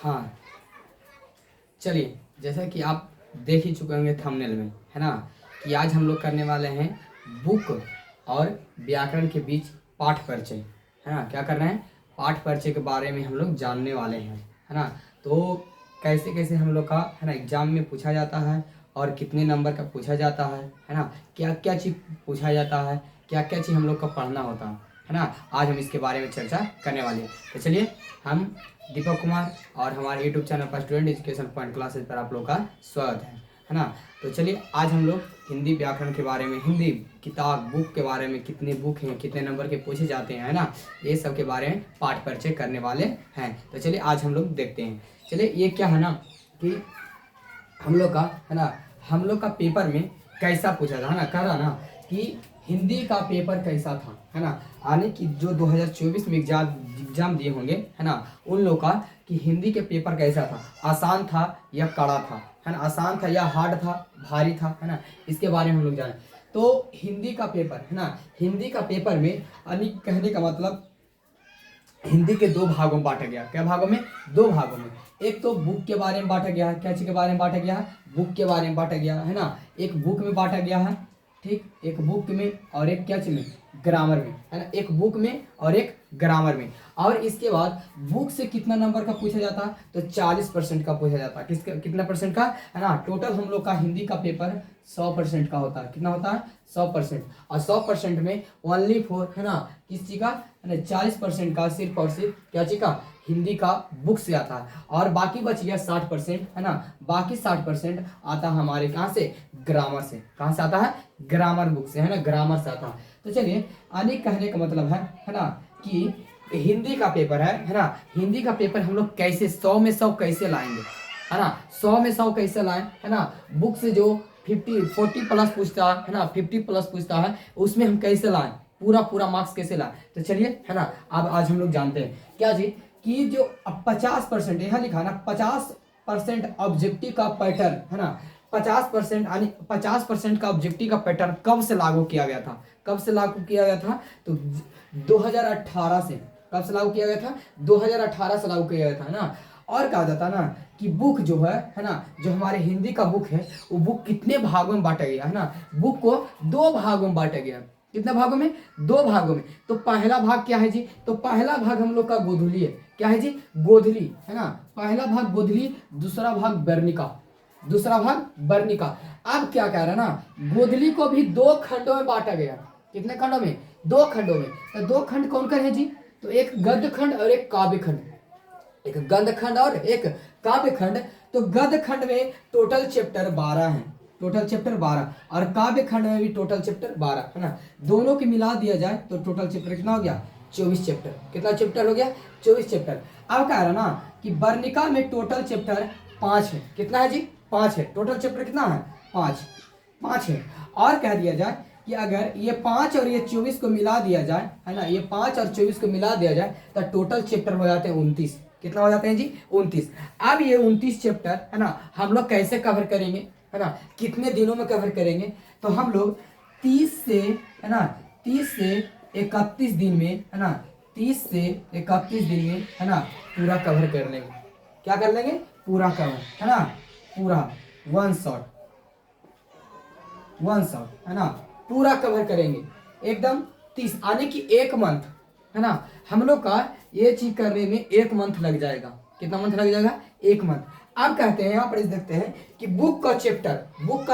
हाँ चलिए, जैसा कि आप देख ही चुके होंगे थंबनेल में, है ना, कि आज हम लोग करने वाले हैं बुक और व्याकरण के बीच पाठ परिचय, है ना। क्या कर रहे हैं, पाठ परिचय के बारे में हम लोग जानने वाले हैं, है ना। तो कैसे कैसे हम लोग का, है ना, एग्जाम में पूछा जाता है और कितने नंबर का पूछा जाता है ना, क्या क्या चीज़ पूछा जाता है, क्या क्या चीज़ हम लोग का पढ़ना होता है ना। आज हम इसके बारे में चर्चा करने वाले हैं। तो चलिए, हम दीपक कुमार और हमारे यूट्यूब चैनल पर स्टूडेंट एजुकेशन पॉइंट क्लासेस पर आप लोग का स्वागत है ना। तो चलिए, आज हम लोग हिंदी व्याकरण के बारे में, हिंदी किताब बुक के बारे में, कितने बुक हैं, कितने नंबर के पूछे जाते हैं, है ना, ये सब के बारे में पाठ परिचय करने वाले हैं। तो चलिए, आज हम लोग देखते हैं। चलिए, ये क्या है ना कि हम लोग का, है ना, हम लोग का पेपर में कैसा पूछा था, है ना, कह रहा ना कि हिंदी का पेपर कैसा था, है ना। आने की जो 2024 में एग्जाम दिए होंगे, है ना, उन लोग का कि हिंदी के पेपर कैसा था, आसान था या कड़ा था, है ना, आसान था या हार्ड था, भारी था, है ना, इसके बारे में हम लोग जाने। तो हिंदी का पेपर, है ना, हिंदी का पेपर में यानी कहने का मतलब हिंदी के दो भागों में बांटा गया। क्या भागों में, दो भागों में। एक तो बुक के बारे में बांटा गया है, क्या चीज के बारे में बांटा गया है, बुक के बारे में बांटा गया है ना। एक बुक में बांटा गया है, ठीक, एक बुक में और एक क्या चीज में, ग्रामर में, है ना, एक बुक में और एक ग्रामर में। और इसके बाद बुक से कितना नंबर का पूछा जाता, तो 40% का पूछा जाता। किसका, कितना परसेंट का, है ना। टोटल हम लोग का हिंदी का पेपर 100% का होता है। कितना होता है, 100%। और 100% में ओनली फॉर, है ना, किस चीज का, है ना, 40% का सिर्फ और सिर्फ क्या चीज का, हिंदी का बुक से आता है। और बाकी बच गया 60%, है ना, बाकी 60% आता है हमारे कहाँ से, ग्रामर से। कहाँ से आता है, ग्रामर बुक से, है ना, ग्रामर से आता है। तो चलिए, आने कहने का मतलब है ना, कि हिंदी का पेपर है ना, हिंदी का पेपर हम लोग कैसे 100 में 100 कैसे लाएंगे, है ना, 100 में 100 कैसे लाएं, है ना। बुक से जो 40 प्लस पूछता है ना, 50 प्लस पूछता है, उसमें हम कैसे लाएं, पूरा पूरा मार्क्स कैसे लाएं। तो चलिए, है ना, अब आज हम लोग जानते हैं क्या जी, कि जो 50% यहाँ लिखा ना, 50% ऑब्जेक्टिव का पैटर्न, है ना, 50% यानी 50% का ऑब्जेक्टिव का पैटर्न कब से लागू किया गया था, कब से लागू किया गया था, तो 2018 से। कब से लागू किया गया था, 2018 से लागू किया गया था ना। और कहा जाता ना कि बुक जो है ना, जो हमारे हिंदी का बुक है, वो बुक कितने भागों में बांटा गया, है ना, बुक को 2 भागों में बांटा गया। कितने भागों में, 2 भागों में। तो पहला भाग क्या है जी, तो पहला भाग हम लोग का गोधुली है। क्या है जी, गोधुली, है ना, पहला भाग गोधुली, दूसरा भाग वर्णिका, दूसरा भाग वर्णिका। अब क्या कह रहा है ना, गोधुली को भी 2 खंडों में बांटा गया। कितने खंडों में, 2 खंडों में। तो 2 खंड कौन कौन है जी, तो एक गद्य खंड और एक काव्य खंड, एक गद्य खंड और एक काव्य खंड। तो गद्य खंड में टोटल चैप्टर 12 हैं, टोटल चैप्टर 12, और काव्य खंड में भी टोटल चैप्टर 12, है ना। दोनों की मिला दिया जाए तो टोटल चैप्टर कितना हो गया, 24 चैप्टर। कितना चैप्टर हो गया, 24 चैप्टर। अब कह रहा ना कि वर्णिका में टोटल चैप्टर 5 है। कितना है जी, 5 है। टोटल चैप्टर कितना है, 5 है। और कह दिया जाए कि अगर ये 5 और ये 24 को मिला दिया जाए, है ना, ये 5 और 24 को मिला दिया जाए तो टोटल चैप्टर हो जाते हैं 29। कितना हो जाते हैं जी, 29। अब ये 29 चैप्टर, है ना, हम लोग कैसे कवर करेंगे, है ना, कितने दिनों में कवर करेंगे, तो हम लोग 30 से, है ना, 30 से 31 दिन में, है ना, 30 से 31 दिन में, है ना, पूरा कवर कर लेंगे। क्या कर लेंगे, पूरा कवर, है ना, पूरा वन शॉट, है ना, पूरा कवर करेंगे एकदम। 30 आने की 1 मंथ, है ना, हम लोग का ये चीज करने में 1 मंथ लग जाएगा। कितना मंथ लग जाएगा, 1 मंथ। अब कहते हैं, यहाँ पर देखते हैं कि बुक का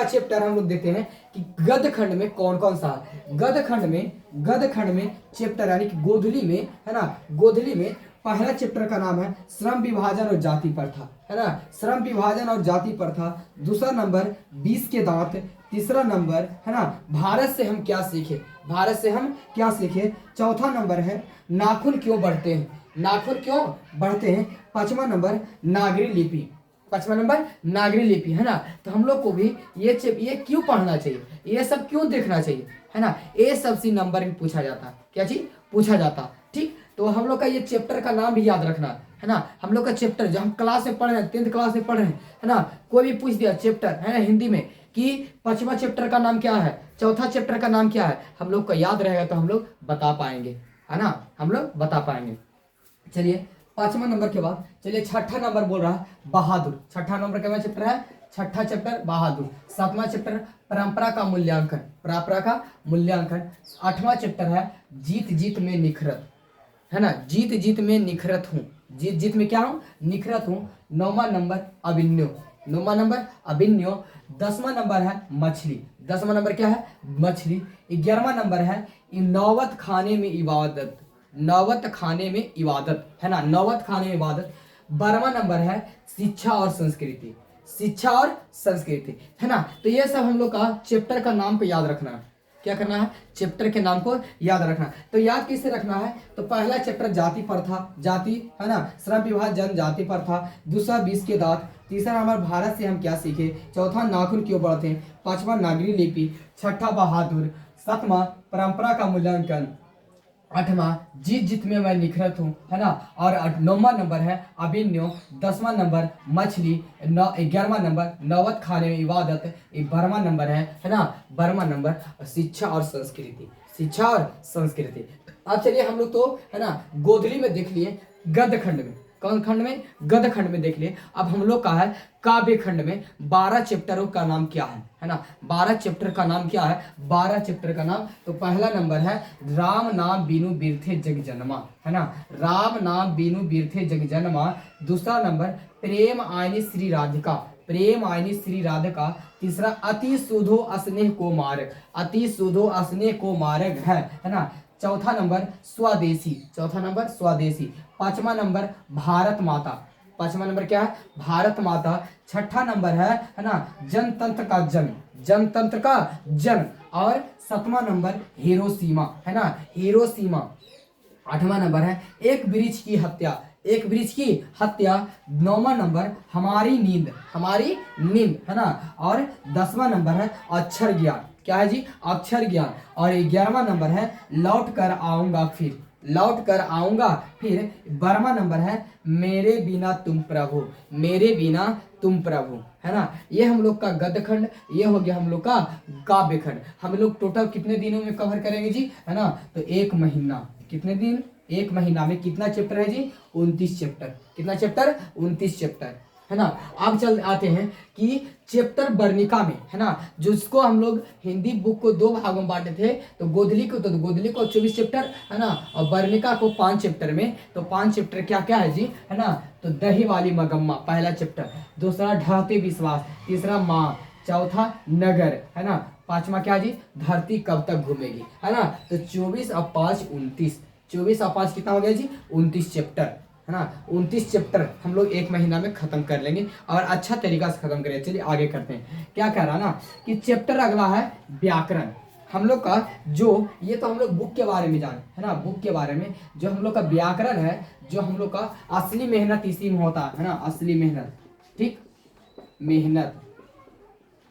चैप्टर हम लोग देखते हैं कि गद्य खंड में कौन कौन सा है। गद्य खंड में चैप्टर यानी कि गोधुली में, है ना, गोधुली में पहला चैप्टर का नाम है श्रम विभाजन और जाति प्रथा, है ना, श्रम विभाजन और जाति प्रथा। दूसरा नंबर 20 के दांत। तीसरा नंबर, है ना, भारत से हम क्या सीखे, भारत से हम क्या सीखे। चौथा नंबर है नाखून क्यों बढ़ते हैं, नाखून क्यों बढ़ते हैं। पांचवा नंबर नागरी लिपि, पांचवा नंबर नागरी लिपि, है ना। तो हम लोग को भी ये क्यों पढ़ना चाहिए, ये सब क्यों देखना चाहिए, है ना, ये सब सी नंबर भी पूछा जाता। क्या चीज पूछा जाता, ठीक। तो हम लोग का ये चैप्टर का नाम भी याद रखना, है ना। हम लोग का चैप्टर जो हम क्लास में पढ़ रहे हैं, 10th क्लास में पढ़ रहे हैं, है ना, कोई भी पूछ दिया चैप्टर, है ना, हिंदी में कि 5वां चैप्टर का नाम क्या है, चौथा चैप्टर का नाम क्या है, हम लोग को याद रहेगा तो हम लोग बता पाएंगे, है ना, हम लोग बता पाएंगे। चलिए, 5वां नंबर के बाद चलिए छठा नंबर बोल रहा है बहादुर। छठा नंबर का चैप्टर है, छठा चैप्टर बहादुर। 7वां चैप्टर परंपरा का मूल्यांकन, परंपरा का मूल्यांकन। 8वां चैप्टर है जीत जीत में निखरत, है ना, जीत जीत में निखरत हूँ, जीत जीत में क्या हूँ, निखरत हूँ। 9वां नंबर अभिन्यो, 9वां नंबर अभिन्यो। 10वां नंबर है मछली, 10वां नंबर क्या है, मछली। 11वां नंबर है नौबत खाने में इबादत, नौबत खाने में इबादत, है ना, नौबत खाने में इबादत। 12वां नंबर है शिक्षा और संस्कृति, शिक्षा और संस्कृति, है ना। तो ये सब हम लोग का चैप्टर का नाम को याद रखना है। क्या करना है, चैप्टर के नाम को याद रखना है। तो याद किससे रखना है, तो पहला चैप्टर जाति पर था, जाति, है ना, श्रम विभाग जनजाति पर था। दूसरा 20 के दांत। तीसरा हमारे भारत से हम क्या सीखे। चौथा नाखून क्यों बढ़ते हैं। 5वां नागरी लिपि। 6ठा बहादुर। 7वां परंपरा का मूल्यांकन। 8वां जीत जीत में मैं निखरत हूँ, है ना। और 9वां नंबर है अभिन्यो। 10वां नंबर मछली। 11वां नंबर नौबत खाने में इबादत। 12वां नंबर है ना, 12वां नंबर शिक्षा और संस्कृति, शिक्षा और संस्कृति। अब चलिए हम लोग तो, है ना, गोधली में देख लिए, गद्य खंड में, कौन खंड में, गद्य खंड में देख लिए। अब हम लोग का है काव्य खंड में 12 चैप्टरों का नाम क्या है ना, 12 चैप्टर का नाम क्या है, 12 चैप्टर का नाम। तो पहला नंबर है राम नाम बीनु बिरथे जग जन्मा, है ना, राम नाम बीनु बिरथे जग जन्मा। दूसरा नंबर प्रेम आयनी श्री राधिका, प्रेम आयनी श्री राधिका। तीसरा अति सुधो स्नेह को मार्ग, अति सुधो स्नेह को मार्ग है ना। चौथा नंबर स्वदेशी, चौथा नंबर स्वदेशी। 5वां नंबर भारत माता, 5वां नंबर क्या है, भारत माता। 6ठा नंबर है ना, जनतंत्र का जन, जनतंत्र का जन। और 7वां नंबर हिरोशिमा, है ना, हिरोशिमा। 8वां नंबर है एक वृक्ष की हत्या, एक वृक्ष की हत्या। 9वां नंबर हमारी नींद, हमारी नींद, है ना। और 10वां नंबर है अक्षर ज्ञान, क्या है जी, अक्षर ज्ञान। और 11वां नंबर है लौट कर आऊंगा फिर, लौट कर आऊंगा फिर। 12वां नंबर है मेरे बिना तुम प्रभु, मेरे बिना तुम प्रभु, है ना। ये हम लोग का गद्य खंड, ये हो गया हम लोग का काव्य खंड। हम लोग टोटल कितने दिनों में कवर करेंगे जी, है ना, तो 1 महीना। कितने दिन, 1 महीना में कितना चैप्टर है जी, 29 चैप्टर। कितना चैप्टर, 29 चैप्टर, है ना। अब चल आते हैं कि चैप्टर वर्णिका में, है ना, जिसको हम लोग हिंदी बुक को 2 भागों में बांटे थे। तो गोधली को, तो गोधली को 24 चैप्टर, है ना, और वर्णिका को 5 चैप्टर में। तो 5 चैप्टर क्या क्या है जी, है ना। तो दही वाली मगम्मा पहला चैप्टर। दूसरा ढहते विश्वास। तीसरा माँ। चौथा नगर, है ना। 5वां क्या जी, धरती कब तक घूमेगी, है ना। तो 24 और 5 29, 24 और 5 कितना हो गया जी, 29 चैप्टर, है ना। 29 चैप्टर हम लोग 1 महीना में खत्म कर लेंगे और अच्छा तरीका से खत्म करेंगे। चलिए आगे करते हैं। क्या कह रहा ना कि चैप्टर अगला है व्याकरण। हम लोग का जो, ये तो हम लोग बुक के बारे में जाने, है ना, बुक के बारे में। जो हम लोग का व्याकरण है, जो हम लोग का असली मेहनत इसी में होता है ना, असली मेहनत, ठीक, मेहनत,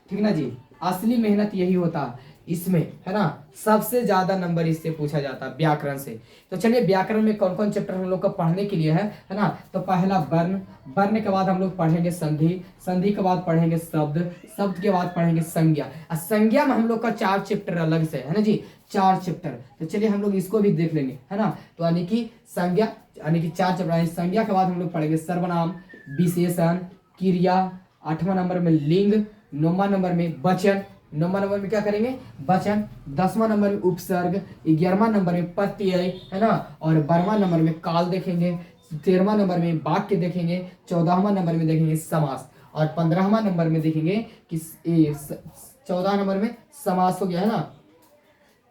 ठीक ना जी, असली मेहनत यही होता है इसमें, है ना। सबसे ज्यादा नंबर इससे पूछा जाता है व्याकरण से। तो चलिए व्याकरण में कौन कौन चैप्टर हम लोग को पढ़ने के लिए है ना। तो पहला वर्ण, वर्ण के बाद हम लोग पढ़ेंगे संधि, संधि के बाद पढ़ेंगे शब्द, शब्द के बाद पढ़ेंगे संज्ञा। और संज्ञा में हम लोग का 4 चैप्टर अलग से, है ना जी, 4 चैप्टर। तो चलिए हम लोग इसको भी देख लेंगे, है ना। तो यानी कि संज्ञा, यानी कि 4 चैप्टर। संज्ञा के बाद हम लोग पढ़ेंगे सर्वनाम, विशेषण, क्रिया। 8वां नंबर में लिंग। 9वां नंबर में वचन, 9वां नंबर में क्या करेंगे, वचन। 10वां नंबर में उपसर्ग। 11वां नंबर में प्रत्यय, है ना। और 12वां नंबर में काल देखेंगे। 13वां नंबर में वाक्य देखेंगे। 14वां नंबर में देखेंगे समास। और 15वां नंबर में देखेंगे कि 14 नंबर में समास हो गया, है ना।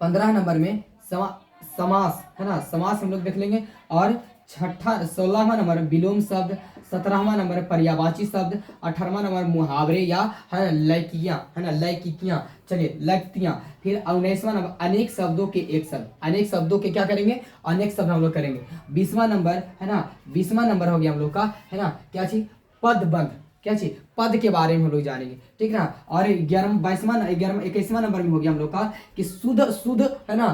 15 नंबर में समास, है ना, समास हम लोग देख लेंगे। और 16वां नंबर विलोम शब्द। 17वां नंबर पर्यायवाची शब्द। 18वां नंबर मुहावरे या, है ना, लैकियां, है ना, लैकियां, चलिए लैक्तियां। फिर 19वां नंबर अनेक शब्दों के एक शब्द, अनेक शब्दों के क्या करेंगे, अनेक शब्द हम लोग करेंगे। 20वां नंबर, है ना, 20वां नंबर हो गया हम लोग का, है ना, क्या चीज, पदबंध, क्या चीज, पद के बारे में हम लोग जानेंगे, ठीक ना। और 21वां नंबर में हो गया हम लोग का कि शुद्ध शुद्ध, है ना,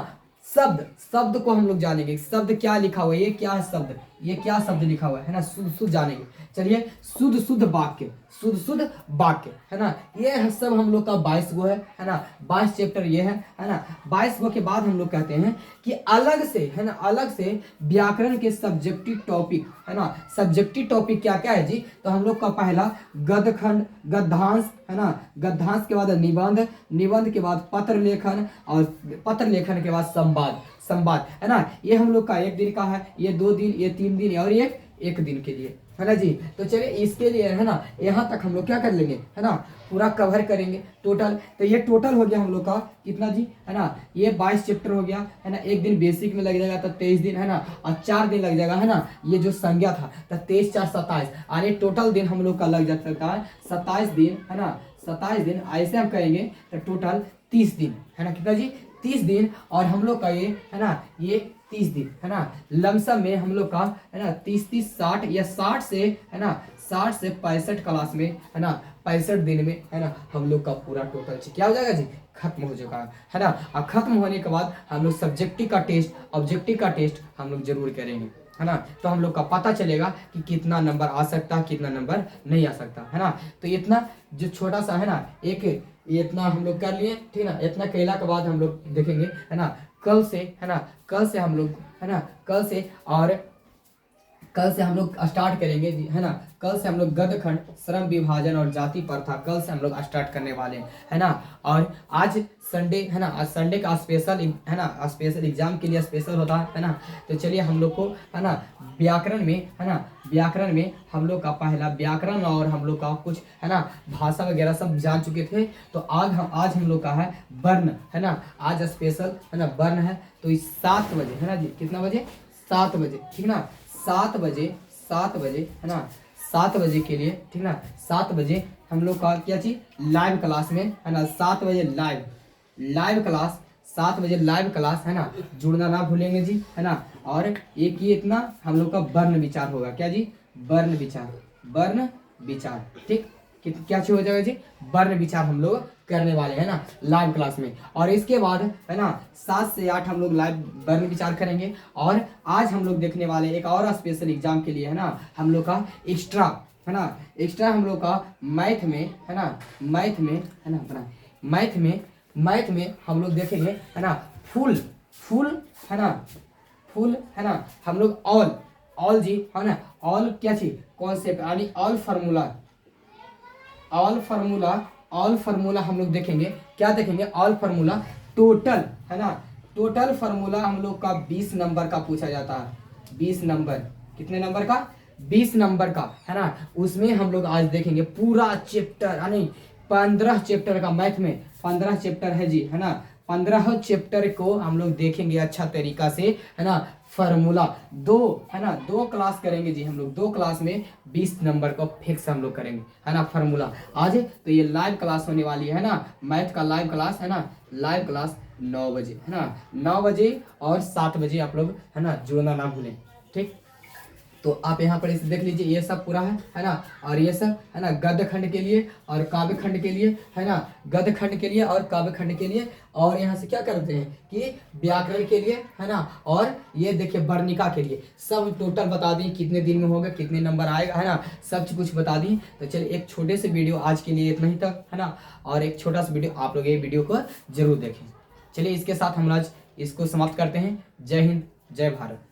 शब्द, शब्द को हम लोग जानेंगे, शब्द क्या लिखा हुआ है, ये क्या है शब्द, ये क्या शब्द लिखा हुआ है ना, शुद्ध शुद्ध जानेंगे। चलिए शुद्ध शुद्ध वाक्य, शुद्ध शुद्ध वाक्य, है ना, ये है सब हम लोग का 22 गो है ना, 22 चैप्टर ये है ना। 22 गो के बाद हम लोग कहते हैं कि अलग से, है ना, अलग से व्याकरण के सब्जेक्टिव टॉपिक, है ना। सब्जेक्टिव टॉपिक क्या क्या है जी, तो हम लोग का पहला गद्यखंड, गद्यांश, है ना, गद्यांश के बाद निबंध, निबंध के बाद पत्र लेखन, और पत्र लेखन के बाद संवाद, संवाद, है ना। ये हम लोग का 1 दिन का है, ये 2 दिन, ये 3 दिन और ये 1 दिन के लिए, है ना जी। तो चलिए इसके लिए, है ना, यहाँ तक हम लोग क्या कर लेंगे, है ना, पूरा कवर करेंगे टोटल। तो ये टोटल हो गया हम लोग का कितना जी, है ना, ये 22 चैप्टर हो गया, है ना। 1 दिन बेसिक में लग जाएगा तो 23 दिन, है ना, और 4 दिन लग जाएगा, है ना, ये जो संज्ञा था, तो 23 4 27, और ये टोटल दिन हम लोग का लग जाता है 27 दिन, है ना, 27 दिन। ऐसे हम कहेंगे तो टोटल 30 दिन, है ना, कितना जी, 30 दिन। और हम लोग का ये, है ना, ये 30 दिन, है ना, लमसम में हम लोग का, है ना, 30 60 या 60 से, है ना, 60 से 65 क्लास में, है ना, 65 दिन में, है ना, हम लोग का पूरा टोटल क्या हो जाएगा जी, खत्म हो जाएगा, है ना। और खत्म होने के बाद हम लोग सब्जेक्टिव का टेस्ट, ऑब्जेक्टिव का टेस्ट हम लोग जरूर करेंगे, है ना। तो हम लोग का पता चलेगा कि कितना नंबर आ सकता है, कितना नंबर नहीं आ सकता, है ना। तो इतना जो छोटा सा, है ना, एक ये इतना हम लोग कर लिए, ठीक ना। इतना कहला के बाद हम लोग देखेंगे, है ना, कल से, है ना, कल से हम लोग, है ना, कल से, और कल से हम लोग स्टार्ट करेंगे, है ना। कल से हम लोग गद्यखंड, श्रम विभाजन और जाति प्रथा, कल से हम लोग स्टार्ट करने वाले हैं, है ना। और आज संडे, है ना, आज संडे का स्पेशल, है ना, स्पेशल एग्जाम के लिए स्पेशल होता है ना। तो चलिए हम लोग को, है ना, व्याकरण में, है ना, व्याकरण में हम लोग का पहला व्याकरण, और हम लोग का कुछ, है ना, भाषा वगैरह सब जान चुके थे। तो आज हम लोग का है वर्ण, है ना, आज स्पेशल, है ना, वर्ण है। तो इस 7 बजे, है ना जी, कितना बजे, 7 बजे, ठीक ना, 7 बजे, 7 बजे, है ना, 7 बजे के लिए, ठीक ना, 7 बजे हम लोग का क्या चीज, लाइव क्लास में, है ना, 7 बजे लाइव, लाइव क्लास, 7 बजे लाइव क्लास, है ना, जुड़ना ना भूलेंगे जी, है ना। और एक ये इतना हम लोग का वर्ण विचार होगा, क्या जी, वर्ण विचार, वर्ण विचार, ठीक, क्या चीज हो जाएगा जी, वर्ण विचार हम लोग करने वाले हैं ना लाइव क्लास में। और इसके बाद, है ना, 7 से 8 हम लोग लाइव वर्ण विचार करेंगे। और आज हम लोग देखने वाले एक और स्पेशल एग्जाम के लिए, है ना, हम लोग का एक्स्ट्रा, है ना, एक्स्ट्रा हम लोग का मैथ में, है ना, मैथ में, है ना, अपना मैथ में, मैथ में हम लोग देखेंगे, है ना, फुल, फुल, है ना, फुल, है ना, हम लोग ऑल जी, है ना, ऑल क्या चीज, कॉन्सेप्ट, यानी all formula, all formula, all formula हम लोग देखेंगे। क्या देखेंगे, ऑल फार्मूला टोटल, है ना, टोटल फार्मूला हम लोग का 20 नंबर का पूछा जाता है, 20 नंबर, कितने नंबर का, 20 नंबर का, है ना। उसमें हम लोग आज देखेंगे पूरा चैप्टर, यानी 15 चैप्टर का, मैथ में 15 चैप्टर है जी, है ना, 15 चैप्टर को हम लोग देखेंगे अच्छा तरीका से, है ना। फार्मूला 2, है ना, 2 क्लास करेंगे जी हम लोग, 2 क्लास में 20 नंबर को फिक्स हम लोग करेंगे, है ना, फार्मूला आज। तो ये लाइव क्लास होने वाली है ना, मैथ का लाइव क्लास, है ना, लाइव क्लास 9 बजे, है ना, 9 बजे और 7 बजे आप लोग, है ना, जुड़ना ना भूलें, ठीक। तो आप यहाँ पर इसे देख लीजिए, ये सब पूरा है ना। और ये सब, है ना, गद्य खंड के लिए और काव्य खंड के लिए, है ना, गद्य खंड के लिए और काव्य खंड के लिए। और यहाँ से क्या करते हैं कि व्याकरण के लिए, है ना, और ये देखिए वर्णिका के लिए, सब टोटल बता दी कितने दिन में होगा, कितने नंबर आएगा, है ना, सब कुछ बता दी। तो चलिए एक छोटे से वीडियो आज के लिए इतना ही तक, है ना, और एक छोटा सा वीडियो आप लोग ये वीडियो को जरूर देखें। चलिए इसके साथ हम आज इसको समाप्त करते हैं। जय हिंद, जय भारत।